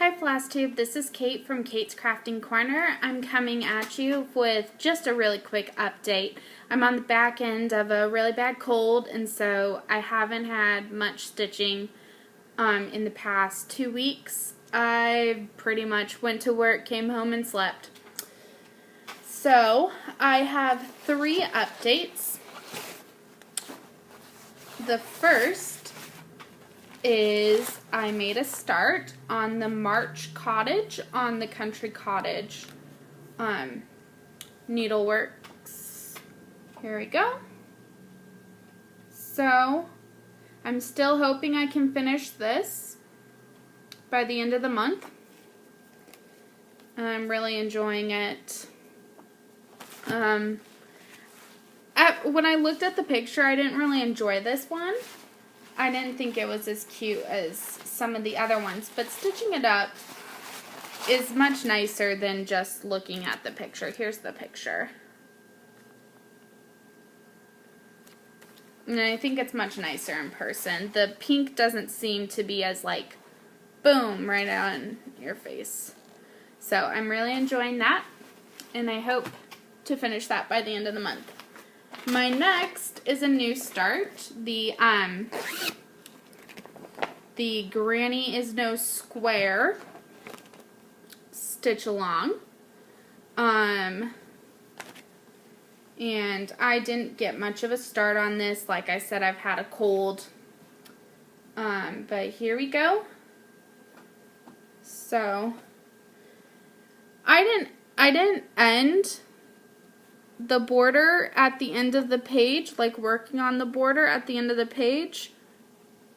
Hi Flosstube, this is Kate from Kate's Crafting Corner. I'm coming at you with just a really quick update. I'm on the back end of a really bad cold, and so I haven't had much stitching in the past 2 weeks. I pretty much went to work, came home, and slept. So I have 3 updates. The first is I made a start on the March cottage on the Country Cottage needleworks. Here we go. So I'm still hoping I can finish this by the end of the month. I'm really enjoying it. When I looked at the picture, I didn't really enjoy this one. I didn't think it was as cute as some of the other ones, but stitching it up is much nicer than just looking at the picture. Here's the picture. And I think it's much nicer in person. The pink doesn't seem to be as like, boom, right on your face. So I'm really enjoying that, and I hope to finish that by the end of the month. My next is a new start. The Granny is No Square stitch along. And I didn't get much of a start on this. Like I said, I've had a cold. But here we go. So I didn't end the border at the end of the page, like working on the border at the end of the page,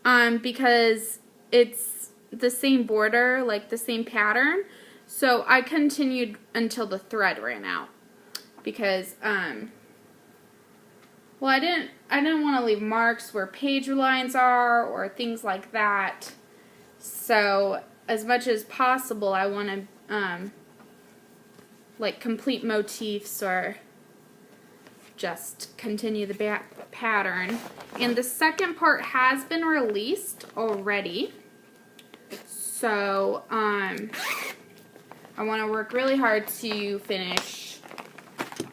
because it's the same border, like the same pattern. So I continued until the thread ran out, because well, I didn't want to leave marks where page lines are or things like that. So as much as possible, I want to like complete motifs or just continue the pattern. And the second part has been released already. So I want to work really hard to finish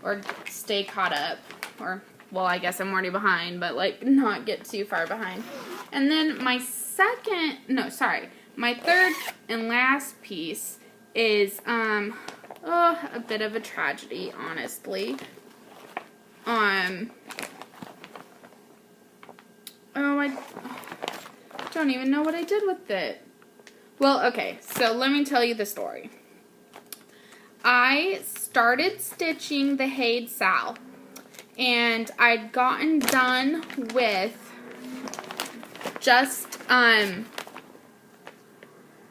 or stay caught up. Or, well, I guess I'm already behind, but like not get too far behind. And then my third and last piece is a bit of a tragedy, honestly. I don't even know what I did with it. Well, okay, so let me tell you the story. I started stitching the Hey Sal, and I'd gotten done with just a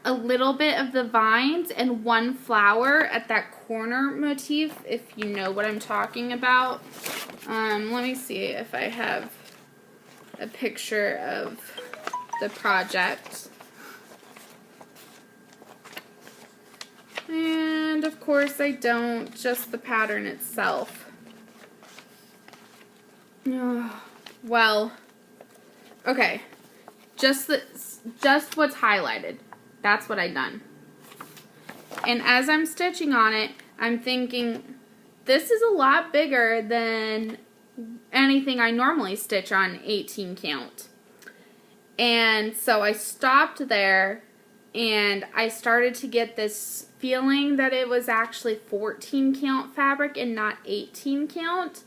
little bit of the vines and one flower at that corner motif, if you know what I'm talking about. Let me see if I have a picture of the project. And of course I don't, just the pattern itself. Well, okay, just what's highlighted. That's what I've done. And as I'm stitching on it, I'm thinking, this is a lot bigger than anything I normally stitch on 18 count. And so I stopped there, and I started to get this feeling that it was actually 14 count fabric and not 18 count.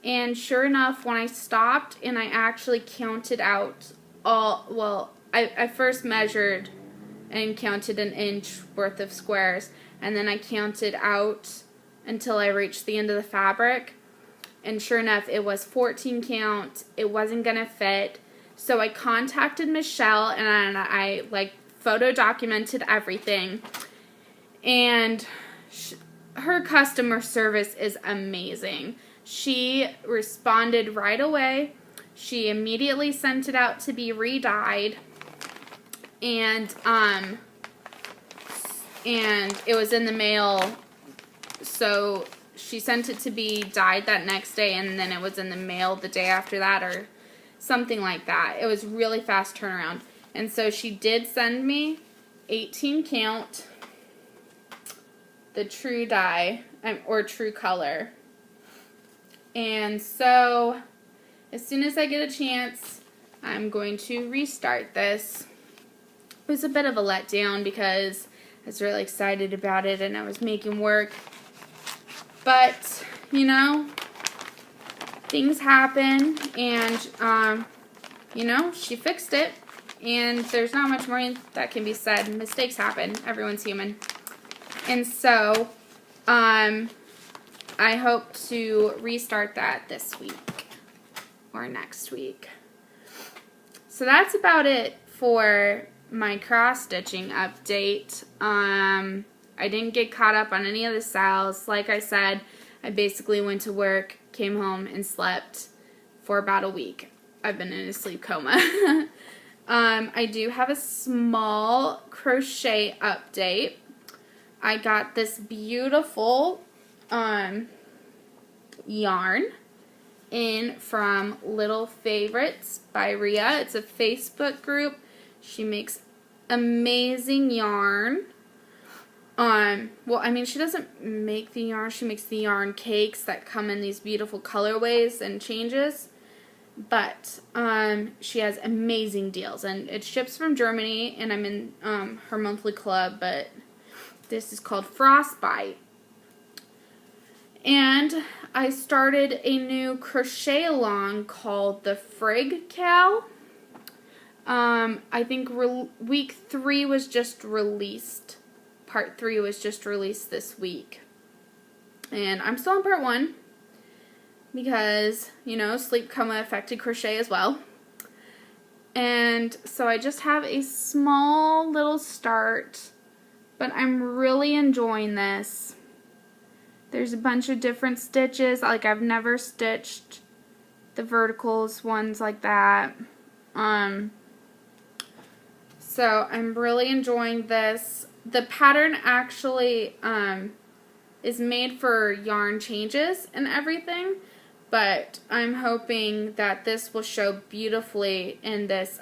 And sure enough, when I stopped and I actually counted out I first measured and counted an inch worth of squares, and then I counted out until I reached the end of the fabric, and sure enough it was 14 count. It wasn't gonna fit, so I contacted Michelle and I like photo documented everything, and her customer service is amazing. She responded right away. She immediately sent it out to be re-dyed. And it was in the mail, so she sent it to be dyed that next day, and then it was in the mail the day after that, or something like that. It was really fast turnaround. And so she did send me 18 count, the true dye, or true color. And so, as soon as I get a chance, I'm going to restart this. It was a bit of a letdown because I was really excited about it and I was making work. But, you know, things happen and, you know, she fixed it. And there's not much more that can be said. Mistakes happen. Everyone's human. And so, I hope to restart that this week or next week. So that's about it for my cross stitching update. I didn't get caught up on any of the styles. Like I said, I basically went to work, came home, and slept for about a week. I've been in a sleep coma. I do have a small crochet update. I got this beautiful yarn in from Little Favorites by Rhea. It's a Facebook group. She makes amazing yarn. Well, I mean, she doesn't make the yarn. She makes the yarn cakes that come in these beautiful colorways and changes. But she has amazing deals, and it ships from Germany, and I'm in her monthly club, but this is called Frostbite. And I started a new crochet along called the Frig Cal. I think week 3 was just released. Part 3 was just released this week. And I'm still on part 1 because, you know, sleep coma affected crochet as well. And so I just have a small little start, but I'm really enjoying this. There's a bunch of different stitches. Like, I've never stitched the verticals ones like that. So I'm really enjoying this. The pattern actually is made for yarn changes and everything, but I'm hoping that this will show beautifully in this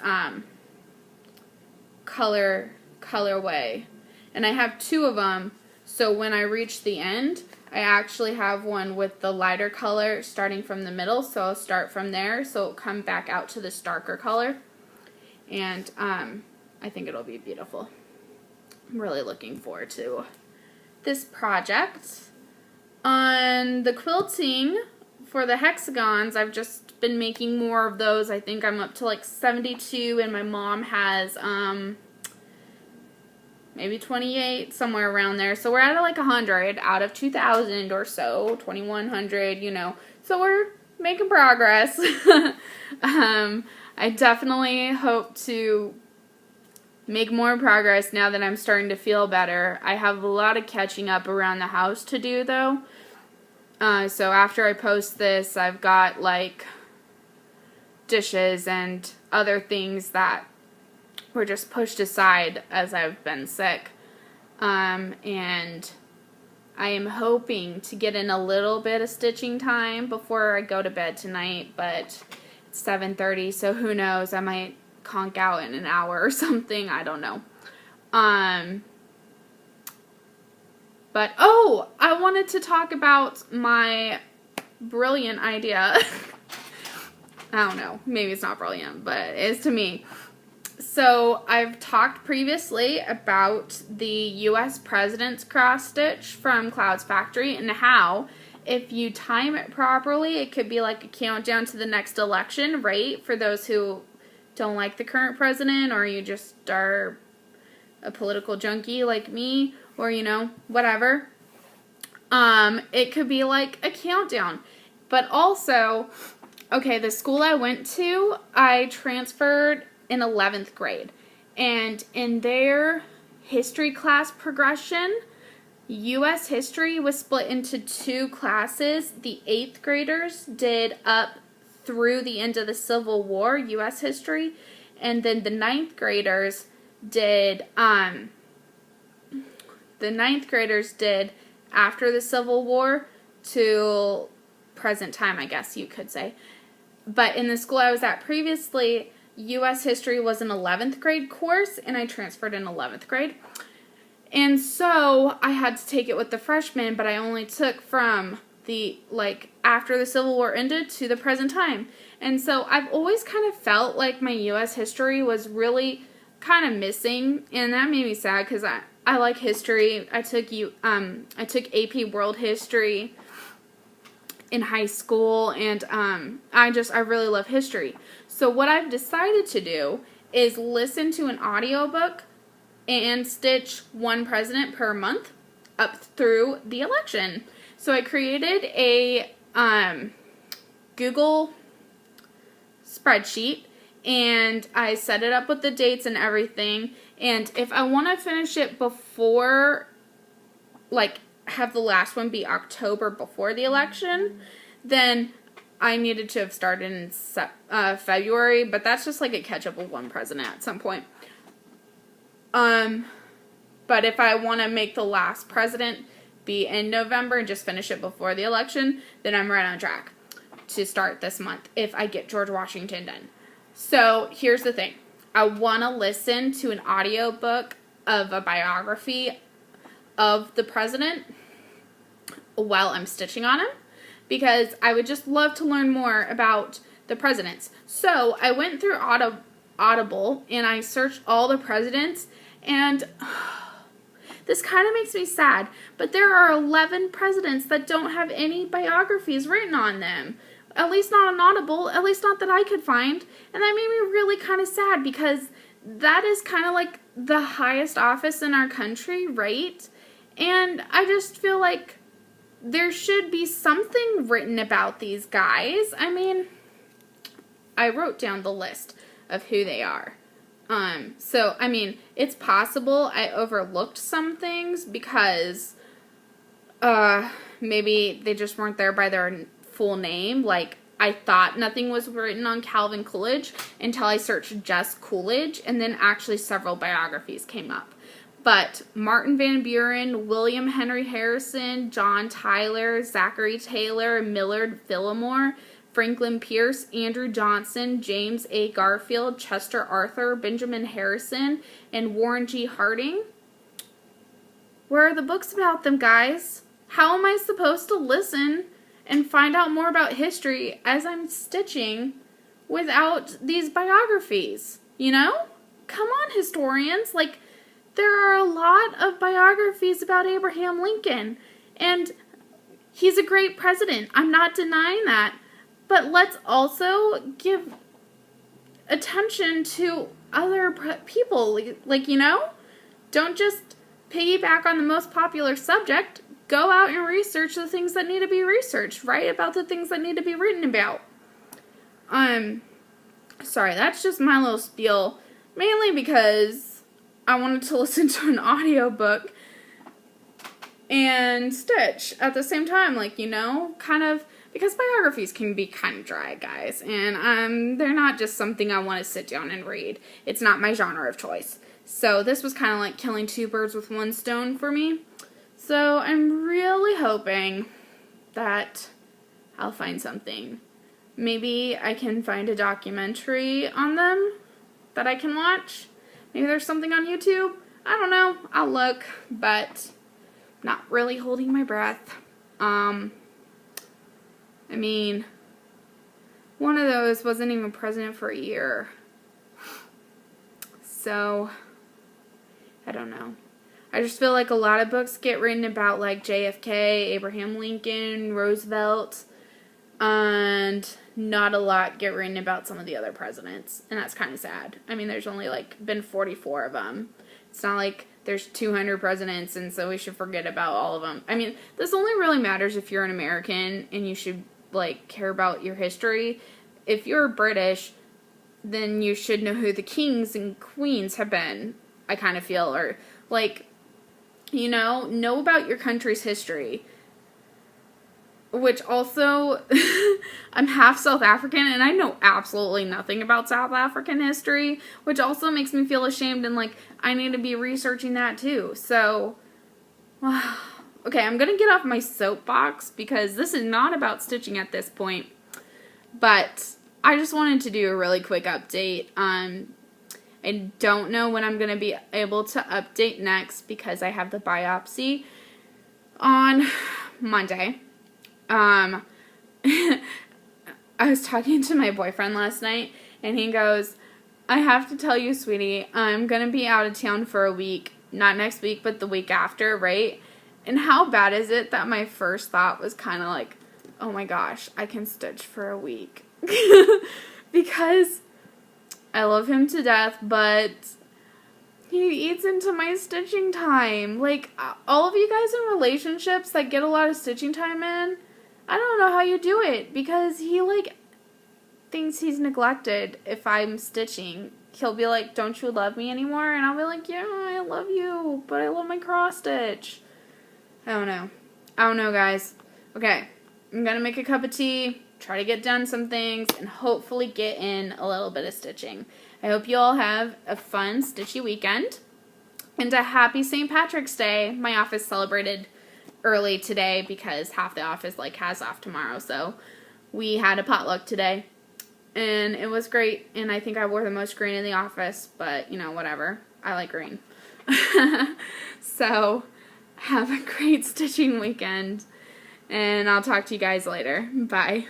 colorway. And I have 2 of them, so when I reach the end, I actually have one with the lighter color starting from the middle, so I'll start from there, so it'll come back out to this darker color. And I think it'll be beautiful. I'm really looking forward to this project. On the quilting for the hexagons, I've just been making more of those. I think I'm up to like 72, and my mom has maybe 28, somewhere around there. So we're at like 100 out of 2,000 or so, 2,100, you know. So we're making progress. I definitely hope to make more progress now that I'm starting to feel better. I have a lot of catching up around the house to do, though. So after I post this, I've got like dishes and other things that were just pushed aside as I've been sick. And I am hoping to get in a little bit of stitching time before I go to bed tonight, but it's 7:30, so who knows, I might conk out in an hour or something, I don't know. But, oh, I wanted to talk about my brilliant idea. I don't know, maybe it's not brilliant, but it is to me. So, I've talked previously about the U.S. President's cross stitch from Cloud's Factory and how, if you time it properly, it could be like a countdown to the next election, right? For those who don't like the current president, or you just are a political junkie like me, or, you know, whatever. It could be like a countdown. But also, okay, the school I went to, I transferred in 11th grade. And in their history class progression, U.S. history was split into 2 classes. The 8th graders did up through the end of the Civil War, U.S. history, and then the 9th graders did after the Civil War till present time, I guess you could say. But in the school I was at previously, U.S. history was an 11th grade course, and I transferred in 11th grade. And so I had to take it with the freshmen, but I only took from the, like, after the Civil War ended to the present time. And so I've always kind of felt like my U.S. history was really kind of missing, and that made me sad because I like history. I took AP World History in high school, and I really love history. So what I've decided to do is listen to an audiobook and stitch one president per month up through the election. So I created a Google spreadsheet, and I set it up with the dates and everything. And if I want to finish it before, like, have the last one be October before the election, then I needed to have started in February, but that's just like a catch-up of one president at some point. But if I want to make the last president be in November and just finish it before the election, then I'm right on track to start this month if I get George Washington done. So here's the thing. I want to listen to an audiobook of a biography of the president while I'm stitching on him, because I would just love to learn more about the presidents. So I went through Audible and I searched all the presidents, and this kind of makes me sad, but there are 11 presidents that don't have any biographies written on them. At least not on Audible, at least not that I could find. And that made me really kind of sad, because that is kind of like the highest office in our country, right? And I just feel like there should be something written about these guys. I mean, I wrote down the list of who they are. So, I mean, it's possible I overlooked some things because maybe they just weren't there by their full name. Like, I thought nothing was written on Calvin Coolidge until I searched just Coolidge, and then actually several biographies came up. But Martin Van Buren, William Henry Harrison, John Tyler, Zachary Taylor, Millard Fillmore, Franklin Pierce, Andrew Johnson, James A. Garfield, Chester Arthur, Benjamin Harrison, and Warren G. Harding. Where are the books about them, guys? How am I supposed to listen and find out more about history as I'm stitching without these biographies? You know? Come on, historians. Like, there are a lot of biographies about Abraham Lincoln, and he's a great president. I'm not denying that. But let's also give attention to other people. Like, you know? Don't just piggyback on the most popular subject. Go out and research the things that need to be researched. Write about the things that need to be written about. Sorry, that's just my little spiel. Mainly because I wanted to listen to an audiobook and stitch at the same time. Like, you know, kind of, because biographies can be kind of dry, guys. And they're not just something I want to sit down and read. It's not my genre of choice. So this was kind of like killing two birds with one stone for me. So I'm really hoping that I'll find something. Maybe I can find a documentary on them that I can watch. Maybe there's something on YouTube. I don't know. I'll look, but not really holding my breath. I mean, one of those wasn't even president for a year. So, I don't know. I just feel like a lot of books get written about, like, JFK, Abraham Lincoln, Roosevelt, and not a lot get written about some of the other presidents, and that's kind of sad. I mean, there's only, like, been 44 of them. It's not like there's 200 presidents, and so we should forget about all of them. I mean, this only really matters if you're an American, and you should, like, care about your history. If you're British, then you should know who the kings and queens have been, I kind of feel, or, like, you know about your country's history. Which also, I'm half South African, and I know absolutely nothing about South African history, which also makes me feel ashamed, and, like, I need to be researching that, too. So, okay, I'm going to get off my soapbox, because this is not about stitching at this point, but I just wanted to do a really quick update. I don't know when I'm going to be able to update next because I have the biopsy on Monday. I was talking to my boyfriend last night, and he goes, I have to tell you, sweetie, I'm going to be out of town for a week. Not next week, but the week after, right? And how bad is it that my first thought was kind of like, oh my gosh, I can stitch for a week. Because I love him to death, but he eats into my stitching time. Like, all of you guys in relationships that get a lot of stitching time in, I don't know how you do it, because he, like, thinks he's neglected if I'm stitching. He'll be like, don't you love me anymore? And I'll be like, yeah, I love you, but I love my cross stitch. I don't know, guys. Okay, I'm gonna make a cup of tea, try to get done some things, and hopefully get in a little bit of stitching. I hope you all have a fun, stitchy weekend, and a happy St. Patrick's Day. My office celebrated early today because half the office, like, has off tomorrow, so we had a potluck today, and it was great, and I think I wore the most green in the office, but, you know, whatever. I like green. So, have a great stitching weekend, and I'll talk to you guys later. Bye.